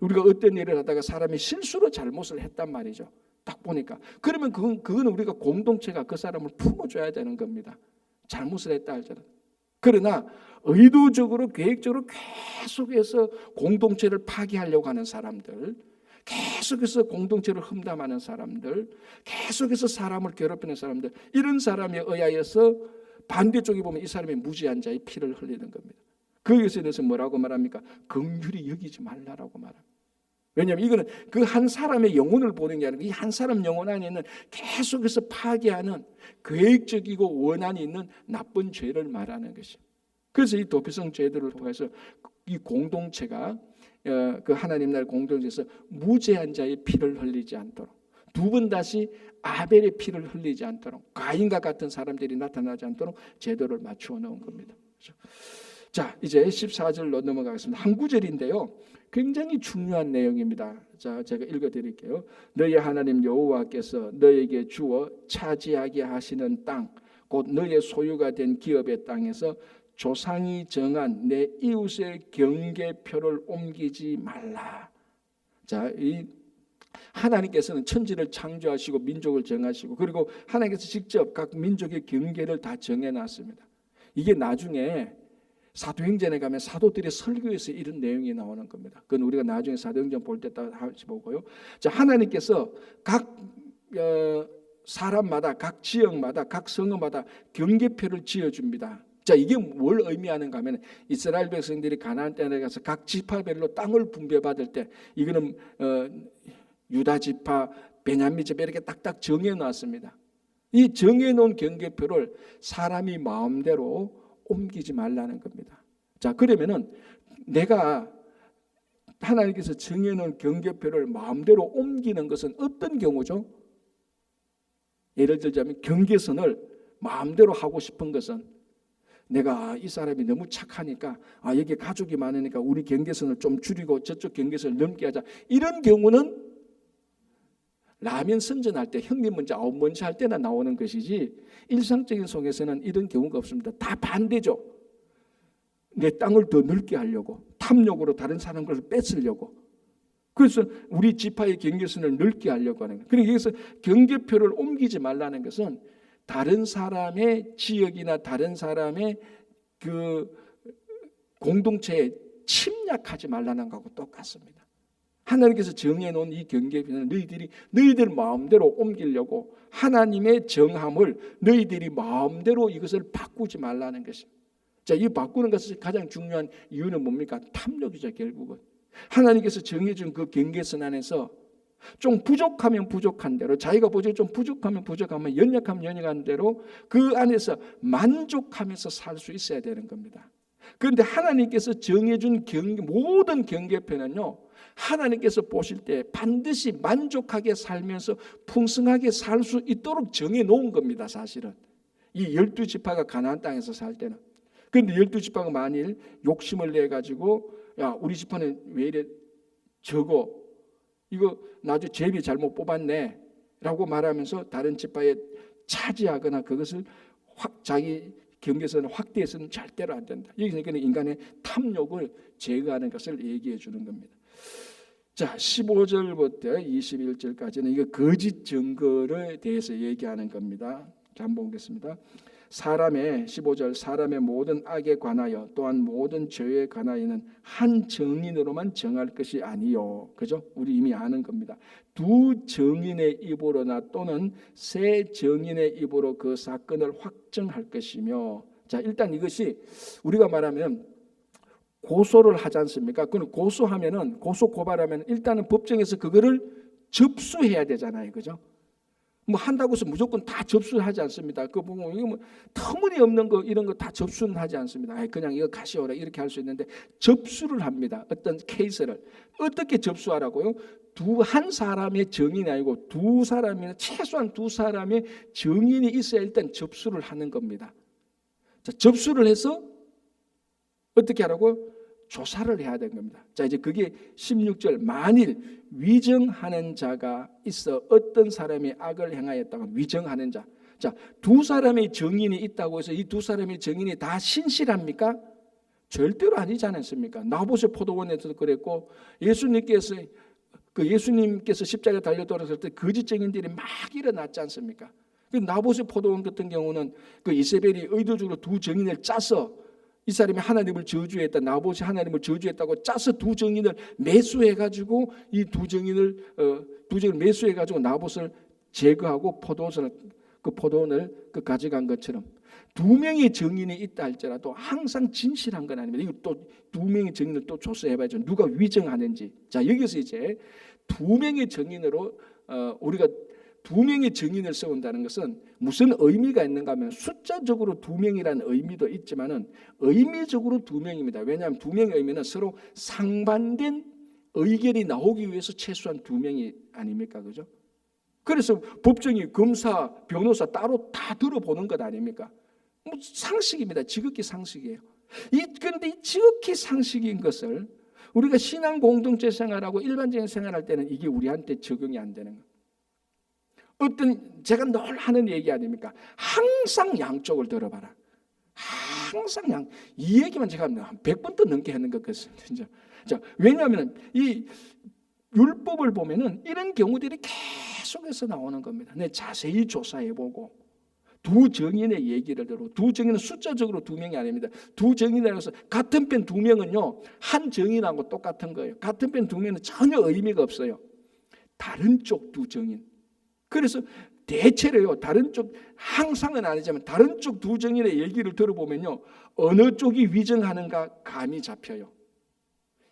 우리가 어떤 일을 하다가 사람이 실수로 잘못을 했단 말이죠. 딱 보니까. 그러면 그건 우리가 공동체가 그 사람을 품어줘야 되는 겁니다. 잘못을 했다 할지라도. 그러나 의도적으로 계획적으로 계속해서 공동체를 파괴하려고 하는 사람들, 계속해서 공동체를 험담하는 사람들, 계속해서 사람을 괴롭히는 사람들, 이런 사람에 의하여서 반대쪽에 보면 이 사람이 무지한 자의 피를 흘리는 겁니다. 그것에 대해서 뭐라고 말합니까? 긍휼히 여기지 말라라고 말합니다. 왜냐하면 이거는 그 한 사람의 영혼을 보는 게 아니라 이 한 사람 영혼 안에 있는 계속해서 파괴하는 계획적이고 원한이 있는 나쁜 죄를 말하는 것이죠. 그래서 이 도피성 죄들을 통해서 이 공동체가 그 하나님 나라의 공동체에서 무죄한 자의 피를 흘리지 않도록, 두 번 다시 아벨의 피를 흘리지 않도록, 가인과 같은 사람들이 나타나지 않도록 제도를 맞추어 놓은 겁니다. 그렇죠? 자, 이제 14절로 넘어가겠습니다. 한 구절인데요, 굉장히 중요한 내용입니다. 자, 제가 읽어드릴게요. 너희 하나님 여호와께서 너에게 주어 차지하게 하시는 땅, 곧 너의 소유가 된 기업의 땅에서 조상이 정한 내 이웃의 경계표를 옮기지 말라. 자, 이 하나님께서는 천지를 창조하시고 민족을 정하시고, 그리고 하나님께서 직접 각 민족의 경계를 다 정해놨습니다. 이게 나중에 사도행전에 가면 사도들의 설교에서 이런 내용이 나오는 겁니다. 그건 우리가 나중에 사도행전 볼 때 다시 보고요. 자, 하나님께서 각 사람마다, 각 지역마다, 각 성읍마다 경계표를 지어줍니다. 자, 이게 뭘 의미하는가 하면 이스라엘 백성들이 가나안 땅에 가서 각 지파별로 땅을 분배받을 때 이거는 유다 지파, 베냐민 지파 이렇게 딱딱 정해놨습니다. 이 정해놓은 경계표를 사람이 마음대로 옮기지 말라는 겁니다. 자, 그러면은 내가 하나님께서 정해놓은 경계표를 마음대로 옮기는 것은 어떤 경우죠? 예를 들자면 경계선을 마음대로 하고 싶은 것은 내가 이 사람이 너무 착하니까 여기 가족이 많으니까 우리 경계선을 좀 줄이고 저쪽 경계선을 넘게 하자. 이런 경우는 라면 선전할 때 형님 먼저 아홉 먼저 할 때나 나오는 것이지 일상적인 속에서는 이런 경우가 없습니다. 다 반대죠. 내 땅을 더 넓게 하려고, 탐욕으로 다른 사람 것을 뺏으려고. 그래서 우리 지파의 경계선을 넓게 하려고 하는 거예요. 그러니까 여기서 경계표를 옮기지 말라는 것은 다른 사람의 지역이나 다른 사람의 그 공동체에 침략하지 말라는 것하고 똑같습니다. 하나님께서 정해놓은 이 경계표는 너희들 마음대로 옮기려고, 하나님의 정함을 너희들이 마음대로 이것을 바꾸지 말라는 것입니다. 자, 이 바꾸는 것이 가장 중요한 이유는 뭡니까? 탐욕이죠, 결국은. 하나님께서 정해준 그 경계선 안에서 좀 부족하면 부족한 대로, 자기가 보기에 좀 부족하면 부족하면, 연약하면 연약한 대로 그 안에서 만족하면서 살 수 있어야 되는 겁니다. 그런데 하나님께서 정해준 모든 경계표는요, 하나님께서 보실 때 반드시 만족하게 살면서 풍성하게 살 수 있도록 정해놓은 겁니다. 사실은 이 12지파가 가나안 땅에서 살 때는. 그런데 12지파가 만일 욕심을 내가지고 야, 우리 지파는 왜 이래 적어, 이거 나중에 제비 잘못 뽑았네 라고 말하면서 다른 지파에 차지하거나 그것을 자기 경계선을 확대해서는 절대로 안 된다. 여기서 인간의 탐욕을 제거하는 것을 얘기해 주는 겁니다. 자, 15절부터 21절까지는 이거 거짓 증거에 대해서 얘기하는 겁니다. 자, 한번 보겠습니다. 15절 사람의 모든 악에 관하여 또한 모든 죄에 관하여는 한 증인으로만 정할 것이 아니요. 그죠? 우리 이미 아는 겁니다. 두 증인의 입으로나 또는 세 증인의 입으로 그 사건을 확정할 것이며. 자, 일단 이것이 우리가 말하면 고소를 하지 않습니까? 그건 고소하면은, 고소 고발하면 일단은 법정에서 그거를 접수해야 되잖아요. 그죠? 뭐 한다고 해서 무조건 다 접수하지 않습니다. 그 보면 이거 뭐 터무니없는 거 이런 거 다 접수는 하지 않습니다. 그냥 이거 가시오라 이렇게 할 수 있는데 접수를 합니다. 어떤 케이스를 어떻게 접수하라고요? 한 사람의 증인이 아니고 두 사람이나 최소한 두 사람의 증인이 있어야 일단 접수를 하는 겁니다. 자, 접수를 해서 어떻게 하라고요? 조사를 해야 되는 겁니다. 자, 이제 그게 16절 만일 위정하는 자가 있어 어떤 사람이 악을 행하였다가 위정하는 자. 자, 두 사람의 증인이 있다고 해서 이 두 사람의 증인이 다 신실합니까? 절대로 아니지 않습니까? 나봇의 포도원에서도 그랬고 예수님께서 십자가에 달려 돌아섰을 때 거짓 증인들이 막 일어났지 않습니까? 그 나봇의 포도원 같은 경우는 그 이세벨이 의도적으로 두 증인을 짜서 이 사람이 하나님을 저주했다, 나봇이 하나님을 저주했다고 짜서 두 증인을 매수해가지고 이 두 증인을 매수해가지고 나봇을 제거하고 포도원을 가져간 것처럼 두 명의 증인이 있다 할지라도 항상 진실한 건 아닙니다. 이거 또 두 명의 증인을 또 조사해봐야죠. 누가 위증하는지. 자, 여기서 이제 두 명의 증인으로 우리가 두 명의 증인을 세운다는 것은 무슨 의미가 있는가 하면 숫자적으로 두 명이라는 의미도 있지만은 의미적으로 두 명입니다. 왜냐하면 두 명의 의미는 서로 상반된 의견이 나오기 위해서 최소한 두 명이 아닙니까? 그죠? 그래서 법정이 검사, 변호사 따로 다 들어보는 것 아닙니까? 뭐 상식입니다. 지극히 상식이에요. 그런데 이 지극히 상식인 것을 우리가 신앙 공동체 생활하고 일반적인 생활할 때는 이게 우리한테 적용이 안 되는 거예요. 제가 늘 하는 얘기 아닙니까? 항상 양쪽을 들어봐라. 항상 이 얘기만 제가 한 100번 더 넘게 하는 것 같습니다. 진짜. 자, 왜냐하면 이 율법을 보면은 이런 경우들이 계속해서 나오는 겁니다. 내 자세히 조사해보고 두 증인의 얘기를 들고 두 증인은 숫자적으로 두 명이 아닙니다. 두 증인이라고 해서 같은 편 두 명은요 한 증인하고 똑같은 거예요. 같은 편 두 명은 전혀 의미가 없어요. 다른 쪽 두 증인. 그래서 대체로요 다른 쪽 항상은 아니지만 다른 쪽 두 증인의 얘기를 들어보면요 어느 쪽이 위증하는가 감이 잡혀요.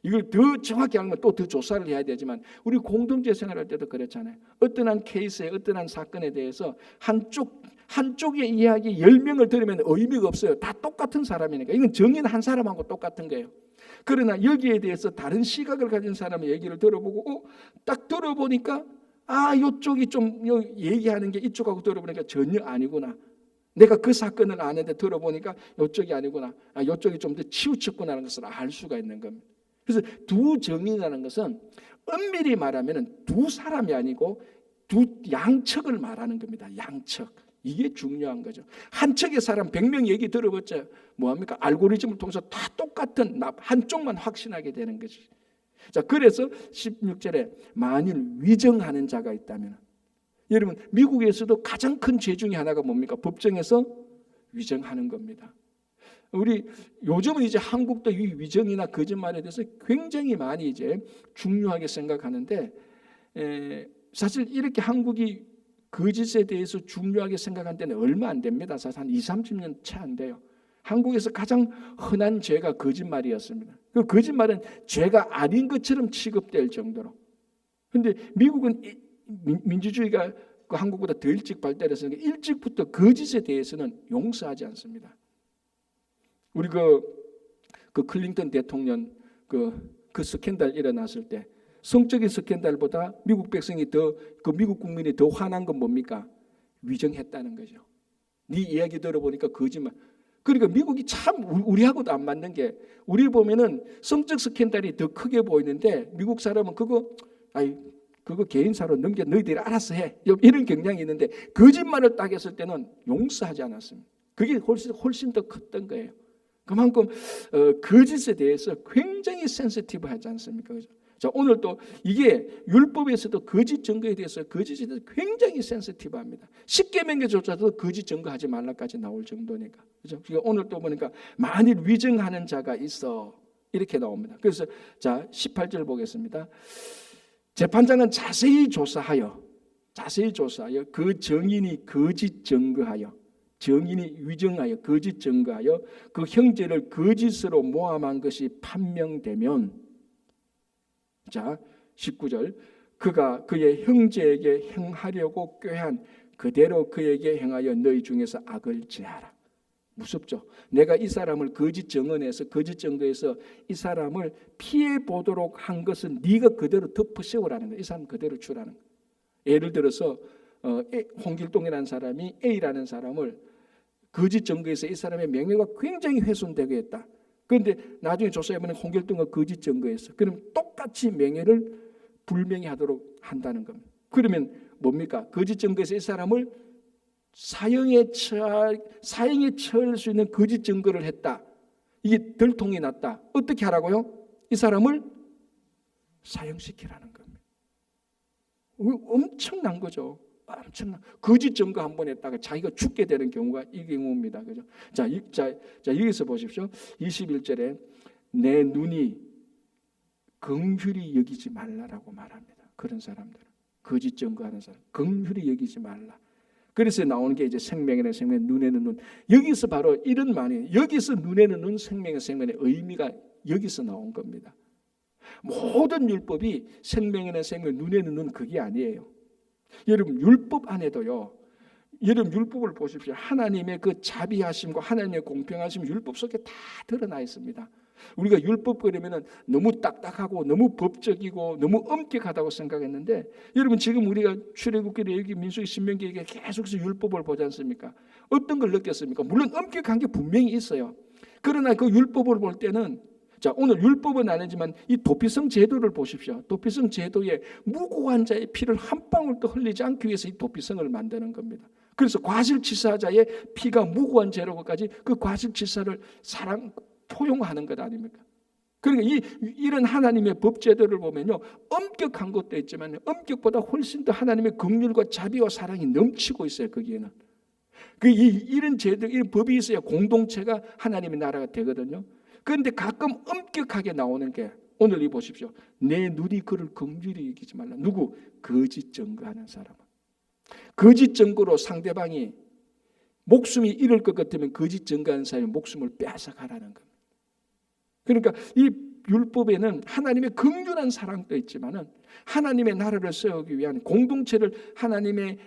이걸 더 정확히 하는 건 또 더 조사를 해야 되지만 우리 공동체 생활할 때도 그렇잖아요. 어떤 한 케이스에 어떤 한 사건에 대해서 한쪽의 이야기 10명을 들으면 의미가 없어요. 다 똑같은 사람이니까. 이건 증인 한 사람하고 똑같은 거예요. 그러나 여기에 대해서 다른 시각을 가진 사람의 얘기를 들어보고 딱 들어보니까 이쪽이 좀 얘기하는 게 이쪽하고 들어보니까 전혀 아니구나. 내가 그 사건을 아는데 들어보니까 이쪽이 아니구나. 이쪽이 좀 더 치우쳤구나라는 것을 알 수가 있는 겁니다. 그래서 두 증인이라는 것은 엄밀히 말하면 두 사람이 아니고 두 양측을 말하는 겁니다. 양측. 이게 중요한 거죠. 한 척의 사람 100명 얘기 들어봤자 뭐합니까? 알고리즘을 통해서 다 똑같은 한쪽만 확신하게 되는 거지. 자, 그래서 16절에 만일 위정하는 자가 있다면 여러분 미국에서도 가장 큰 죄 중에 하나가 뭡니까? 법정에서 위정하는 겁니다. 우리 요즘은 이제 한국도 이 위정이나 거짓말에 대해서 굉장히 많이 이제 중요하게 생각하는데 사실 이렇게 한국이 거짓에 대해서 중요하게 생각한 때는 얼마 안 됩니다. 사실 한 20-30년 채 안 돼요. 한국에서 가장 흔한 죄가 거짓말이었습니다. 그 거짓말은 죄가 아닌 것처럼 취급될 정도로. 그런데 미국은 민주주의가 한국보다 더 일찍 발달했으니까 일찍부터 거짓에 대해서는 용서하지 않습니다. 우리 그 클린턴 대통령 그 스캔들 일어났을 때 성적인 스캔들보다 미국 백성이 미국 국민이 더 화난 건 뭡니까? 위정했다는 거죠. 네 이야기 들어보니까 거짓말. 그러니까 미국이 참 우리하고도 안 맞는 게 우리 보면은 성적 스캔들이 더 크게 보이는데 미국 사람은 그거 개인사로 넘겨 너희들이 알아서 해. 이런 경향이 있는데 거짓말을 딱 했을 때는 용서하지 않았습니다. 그게 훨씬 더 컸던 거예요. 그만큼 거짓에 대해서 굉장히 센시티브하지 않습니까? 그죠? 자, 오늘 또 이게 율법에서도 거짓 증거에 대해서 거짓에 대해서 굉장히 센시티브합니다. 십계명에조차도 거짓 증거하지 말라까지 나올 정도니까. 그죠? 그러니까 오늘 또 보니까 만일 위증하는 자가 있어 이렇게 나옵니다. 그래서 자 18절 보겠습니다. 재판장은 자세히 조사하여 그 증인이 거짓 증거하여 증인이 위증하여 거짓 증거하여 그 형제를 거짓으로 모함한 것이 판명되면 자 19절 그가 그의 형제에게 행하려고 꾀한 그대로 그에게 행하여 너희 중에서 악을 제하라. 무섭죠. 내가 이 사람을 거짓 증언해서 거짓 증거해서 이 사람을 피해 보도록 한 것은 네가 그대로 덮어 씌우라는 거야. 이 사람 그대로 주라는 거야. 예를 들어서 홍길동이라는 사람이 A라는 사람을 거짓 증거해서 이 사람의 명예가 굉장히 훼손되게 했다. 그런데 나중에 조사해보면 홍길동과 거짓 증거했어. 그럼 똑같이 명예를 불명예 하도록 한다는 겁니다. 그러면 뭡니까? 거짓 증거해서 이 사람을 사형에 처할 수 있는 거짓 증거를 했다. 이게 들통이 났다. 어떻게 하라고요? 이 사람을 사형시키라는 겁니다. 엄청난 거죠. 엄청난 거짓 증거 한 번 했다가 자기가 죽게 되는 경우가 이 경우입니다. 그죠? 자, 여기서 보십시오. 21절에 내 눈이 긍휼히 여기지 말라라고 말합니다. 그런 사람들은 거짓 증거하는 사람, 긍휼히 여기지 말라. 그래서 나오는 게 이제 생명이라는 생명, 눈에는 눈. 여기서 바로 이런 말이, 여기서 눈에는 눈, 생명의 생명의 의미가 여기서 나온 겁니다. 모든 율법이 생명이라는 생명, 눈에는 눈 그게 아니에요. 여러분 율법 안에도요. 여러분 율법을 보십시오. 하나님의 그 자비하심과 하나님의 공평하심 율법 속에 다 드러나 있습니다. 우리가 율법 그러면은 너무 딱딱하고 너무 법적이고 너무 엄격하다고 생각했는데 여러분 지금 우리가 출애굽기를 여기 민수기 신명기에 계속해서 율법을 보지 않습니까? 어떤 걸 느꼈습니까? 물론 엄격한 게 분명히 있어요. 그러나 그 율법을 볼 때는 자 오늘 율법은 아니지만 이 도피성 제도를 보십시오. 도피성 제도에 무고한 자의 피를 한 방울도 흘리지 않기 위해서 이 도피성을 만드는 겁니다. 그래서 과실치사자의 피가 무고한 죄로까지 그 과실치사를 포용하는 것 아닙니까? 그러니까 이런 하나님의 법제도를 보면요 엄격한 것도 있지만 엄격보다 훨씬 더 하나님의 긍휼과 자비와 사랑이 넘치고 있어요. 거기에는 이런 제도, 이런 법이 있어야 공동체가 하나님의 나라가 되거든요. 그런데 가끔 엄격하게 나오는 게 오늘 이 보십시오. 내 눈이 그를 긍휼히 여기지 말라. 누구? 거짓 증거하는 사람은. 거짓 증거로 상대방이 목숨이 잃을 것 같으면 거짓 증거하는 사람의 목숨을 빼앗아가라는 겁니다. 그러니까 이 율법에는 하나님의 긍휼한 사랑도 있지만은 하나님의 나라를 세우기 위한 공동체를 하나님의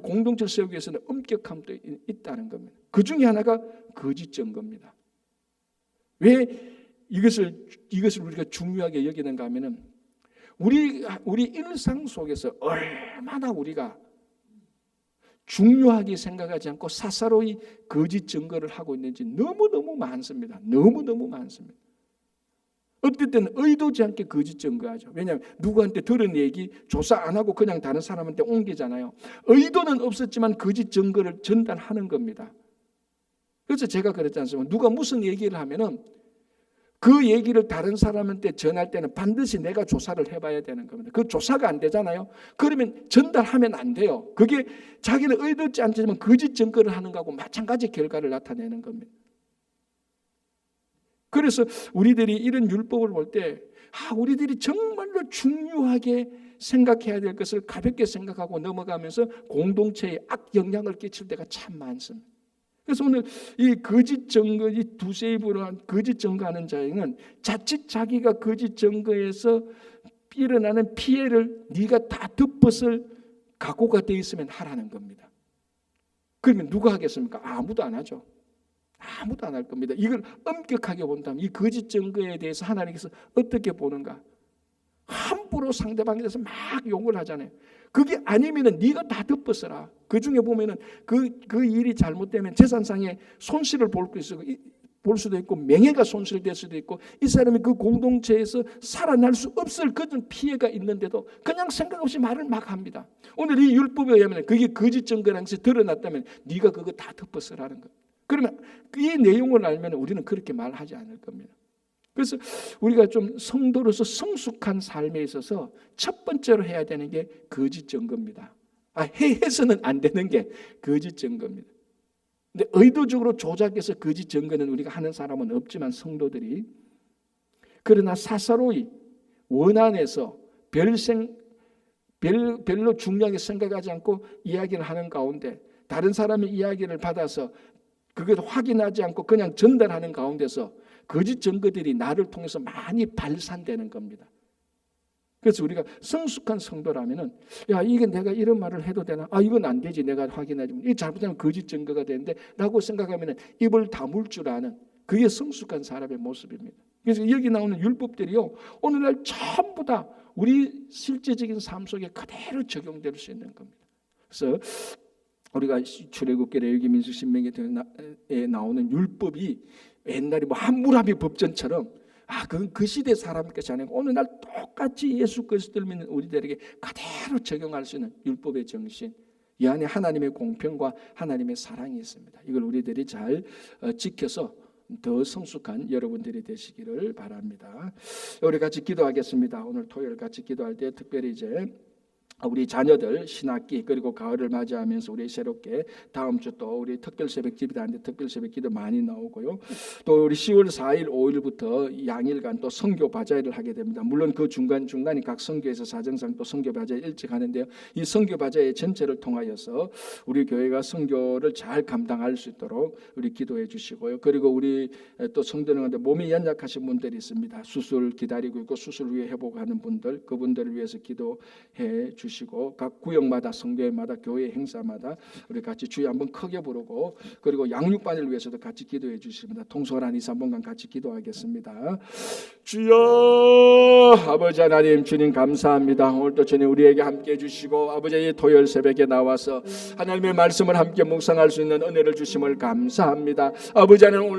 공동체를 세우기 위해서는 엄격함도 있다는 겁니다. 그 중에 하나가 거짓 증거입니다. 왜 이것을 우리가 중요하게 여기는가 하면은 우리 일상 속에서 얼마나 우리가 중요하게 생각하지 않고 사사로이 거짓 증거를 하고 있는지 너무너무 많습니다. 너무너무 많습니다. 어떨 때는 의도치 않게 거짓 증거하죠. 왜냐하면 누구한테 들은 얘기 조사 안 하고 그냥 다른 사람한테 옮기잖아요. 의도는 없었지만 거짓 증거를 전달하는 겁니다. 그래서 제가 그랬지 않습니까? 누가 무슨 얘기를 하면은 그 얘기를 다른 사람한테 전할 때는 반드시 내가 조사를 해봐야 되는 겁니다. 그 조사가 안 되잖아요. 그러면 전달하면 안 돼요. 그게 자기는 의도치 않지만 거짓 증거를 하는 거하고 마찬가지 결과를 나타내는 겁니다. 그래서 우리들이 이런 율법을 볼 때 우리들이 정말로 중요하게 생각해야 될 것을 가볍게 생각하고 넘어가면서 공동체에 악영향을 끼칠 때가 참 많습니다. 그래서 오늘 이 거짓 증거, 이 두세 입으로 한 거짓 증거하는 자에는 자칫 자기가 거짓 증거에서 일어나는 피해를 네가 다 덮었을 각오가 되어 있으면 하라는 겁니다. 그러면 누가 하겠습니까? 아무도 안 하죠. 아무도 안 할 겁니다. 이걸 엄격하게 본다면 이 거짓 증거에 대해서 하나님께서 어떻게 보는가? 함부로 상대방에 대해서 막 욕을 하잖아요. 그게 아니면은 네가 다 덮었어라. 그 중에 보면은 그 일이 잘못되면 재산상의 손실을 볼 수도 있고 명예가 손실될 수도 있고 이 사람이 그 공동체에서 살아날 수 없을 그런 피해가 있는데도 그냥 생각 없이 말을 막 합니다. 오늘 이 율법에 의하면 그게 거짓 증거라는 것이 드러났다면 네가 그거 다 덮었어라는 거. 그러면 이 내용을 알면 우리는 그렇게 말하지 않을 겁니다. 그래서 우리가 좀 성도로서 성숙한 삶에 있어서 첫 번째로 해야 되는 게 거짓 증거입니다. 해서는 안 되는 게 거짓 증거입니다. 근데 의도적으로 조작해서 거짓 증거는 우리가 하는 사람은 없지만 성도들이 그러나 사사로이 원한에서 별로 중요하게 생각하지 않고 이야기를 하는 가운데 다른 사람의 이야기를 받아서 그것을 확인하지 않고 그냥 전달하는 가운데서 거짓 증거들이 나를 통해서 많이 발산되는 겁니다. 그래서 우리가 성숙한 성도라면은 이게 내가 이런 말을 해도 되나? 이건 안 되지. 내가 확인하지만 이 잘못하면 거짓 증거가 되는데 라고 생각하면은 입을 다물 줄 아는 그게 성숙한 사람의 모습입니다. 그래서 여기 나오는 율법들이요 오늘날 전부 다 우리 실제적인 삶 속에 그대로 적용될 수 있는 겁니다. 그래서 우리가 출애굽기, 레위기, 민수기, 신명기에 나오는 율법이 옛날에 함무라비 법전처럼 그건 그 시대 사람 것이 아니고 오늘날 똑같이 예수 그리스도를 믿는 우리들에게 그대로 적용할 수 있는 율법의 정신, 이 안에 하나님의 공평과 하나님의 사랑이 있습니다. 이걸 우리들이 잘 지켜서 더 성숙한 여러분들이 되시기를 바랍니다. 우리 같이 기도하겠습니다. 오늘 토요일 같이 기도할 때 특별히 이제 우리 자녀들 신학기 그리고 가을을 맞이하면서 우리 새롭게 다음 주 또 우리 특별 새벽 기도하는데 특별 새벽 기도 많이 나오고요. 또 우리 10월 4일 5일부터 양일간 또 선교 바자회를 하게 됩니다. 물론 그 중간이 각 선교에서 사정상 또 선교 바자회 일찍 하는데요. 이 선교 바자회 전체를 통하여서 우리 교회가 선교를 잘 감당할 수 있도록 우리 기도해 주시고요. 그리고 우리 또 성도님한테 몸이 연약하신 분들이 있습니다. 수술 기다리고 있고 수술 후에 회복하는 분들, 그분들을 위해서 기도해 주시고 각 구역마다 성교회마다 교회 행사마다 우리 같이 주여 한번 크게 부르고 그리고 양육반을 위해서도 같이 기도해 주십니다. 통솔 한 2, 3분간 같이 기도하겠습니다. 주여 아버지 하나님 주님 감사합니다. 오늘도 주님 우리에게 함께 해주시고 아버지의 토요일 새벽에 나와서 하나님의 말씀을 함께 묵상할 수 있는 은혜를 주심을 감사합니다. 아버지 하나님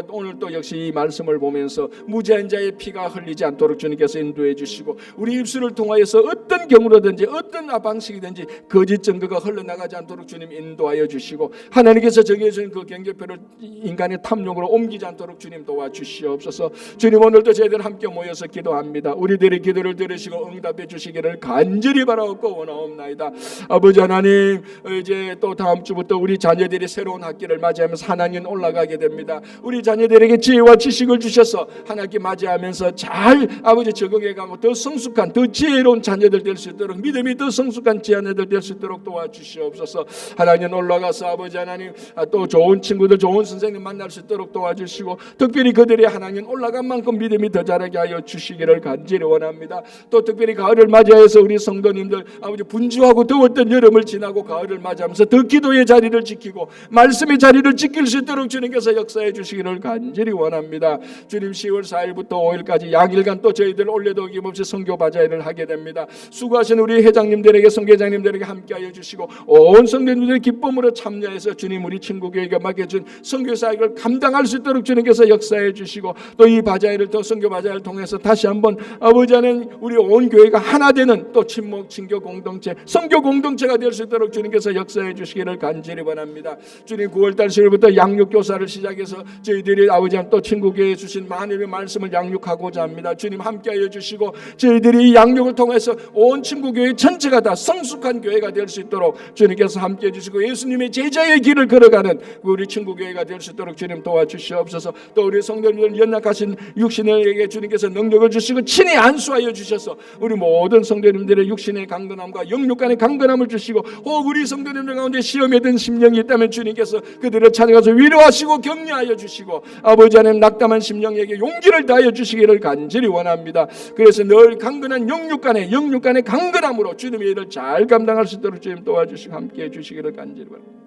오늘 또 역시 이 말씀을 보면서 무죄한 자의 피가 흘리지 않도록 주님께서 인도해 주시고 우리 입술을 통하여서 어떤 경우로든지 어떤 방식이든지 거짓 증거가 흘러나가지 않도록 주님 인도하여 주시고 하나님께서 정해주신 그 경계표를 인간의 탐욕으로 옮기지 않도록 주님 도와주시옵소서. 주님 오늘도 저희들 함께 모여서 기도합니다. 우리들의 기도를 들으시고 응답해 주시기를 간절히 바라옵고 원하옵나이다. 아버지 하나님 이제 또 다음 주부터 우리 자녀들이 새로운 학기를 맞이하면서 한 학년 올라가게 됩니다. 우리 자녀들에게 지혜와 지식을 주셔서 한 학기 맞이하면서 잘 아버지 적응해가고 더 성숙한 더 지혜로운 자녀들 될 수 있도록 믿음이 더 성숙한 자녀들 될 수 있도록 도와주시옵소서. 하나님 올라가서 아버지 하나님 또 좋은 친구들 좋은 선생님 만날 수 있도록 도와주시고 특별히 그들이 하나님 올라간 만큼 믿음이 더 자라게 하여 주시기를 간절히 원합니다. 또 특별히 가을을 맞이해서 우리 성도님들 아버지 분주하고 더웠던 여름을 지나고 가을을 맞이하면서 더 기도의 자리를 지키고 말씀의 자리를 지킬 수 있도록 주님께서 역사해 주시기를 간절히 원합니다. 주님 10월 4일부터 5일까지 양일간 또 저희들 올려도 어김없이 선교 바자회를 하게 됩니다. 수고하신 우리 회장님들에게 선교장님들에게 함께하여 주시고 온 성도님들의 기쁨으로 참여해서 주님 우리 친구교회가 맡겨준 선교 사역을 감당할 수 있도록 주님께서 역사해 주시고 또 이 바자회를 또 선교 바자회를 통해서 다시 한번 아버지 하나님 우리 온 교회가 하나 되는 또 친목 친교 공동체 선교 공동체가 될 수 있도록 주님께서 역사해 주시기를 간절히 원합니다. 주님 9월달 10월부터 양육교사를 시작해서 저희들이 아버지 하나님 또 친구교회에 주신 하나님의 말씀을 양육하고자 합니다. 주님 함께하여 주시고 저희들이 이 양육을 통해서 온 친구교회 전체가 다 성숙한 교회가 될 수 있도록 주님께서 함께해 주시고 예수님의 제자의 길을 걸어가는 우리 친구교회가 될 수 있도록 주님 도와주시옵소서. 또 우리 성도님들 연약하신 육신에게 주님께서 능력을 주시고 친히 안수하여 주셔서 우리 모든 성도님들의 육신의 강건함과 영육 간의 강건함을 주시고 혹 우리 성도님들 가운데 시험에 든 심령이 있다면 주님께서 그들을 찾아가서 위로하시고 격려하여 주시고 아버지 하나님 낙담한 심령에게 용기를 다하여 주시기를 간절히 원합니다. 그래서 늘 강건한 영육 간의 강건함으로 주님의 일을 잘 감당할 수 있도록 주님 도와주시고 함께해 주시기를 간절히 바랍니다.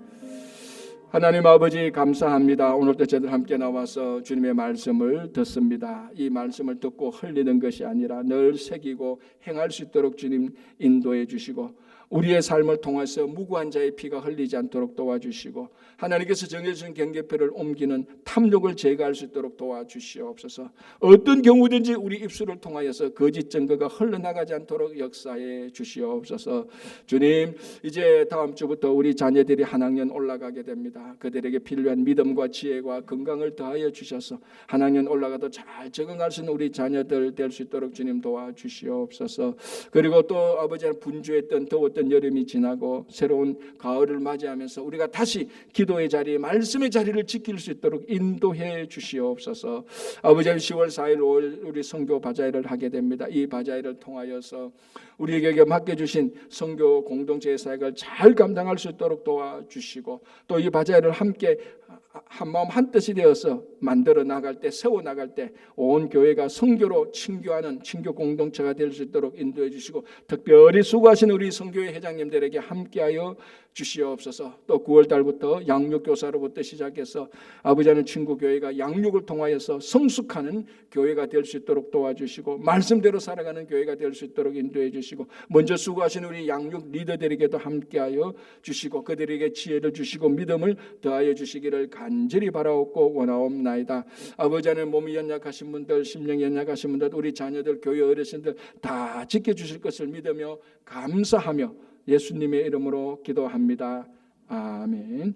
하나님 아버지 감사합니다. 오늘도 저희들 함께 나와서 주님의 말씀을 듣습니다. 이 말씀을 듣고 흘리는 것이 아니라 늘 새기고 행할 수 있도록 주님 인도해 주시고 우리의 삶을 통해서 무고한 자의 피가 흘리지 않도록 도와주시고 하나님께서 정해주신 경계표를 옮기는 탐욕을 제거할 수 있도록 도와주시옵소서. 어떤 경우든지 우리 입술을 통하여서 거짓 증거가 흘러나가지 않도록 역사해 주시옵소서. 주님 이제 다음 주부터 우리 자녀들이 한 학년 올라가게 됩니다. 그들에게 필요한 믿음과 지혜와 건강을 더하여 주셔서 한 학년 올라가도 잘 적응할 수 있는 우리 자녀들 될 수 있도록 주님 도와주시옵소서. 그리고 또 아버지 분주했던 더웠던 여름이 지나고 새로운 가을을 맞이하면서 우리가 다시 기도의 자리, 말씀의 자리를 지킬 수 있도록 인도해 주시옵소서. 아버지 10월 4일 5일 우리 선교 바자회를 하게 됩니다. 이 바자회를 통하여서 우리에게 맡겨주신 선교 공동체의 사역을 잘 감당할 수 있도록 도와주시고 또 이 바자회를 함께 한마음 한뜻이 되어서 만들어 나갈 때 세워 나갈 때 온 교회가 선교로 친교하는 친교 공동체가 될 수 있도록 인도해 주시고 특별히 수고하신 우리 선교회 회장님들에게 함께하여 주시옵소서. 또 9월 달부터 양육교사로부터 시작해서 아버지 하는 친구교회가 양육을 통하여서 성숙하는 교회가 될 수 있도록 도와주시고 말씀대로 살아가는 교회가 될 수 있도록 인도해 주시고 먼저 수고하신 우리 양육 리더들에게도 함께하여 주시고 그들에게 지혜를 주시고 믿음을 더하여 주시기를 간절히 바라옵고 원하옵나이다. 아버지 하나님 몸이 연약하신 분들 심령이 연약하신 분들 우리 자녀들 교회 어르신들 다 지켜주실 것을 믿으며 감사하며 예수님의 이름으로 기도합니다. 아멘.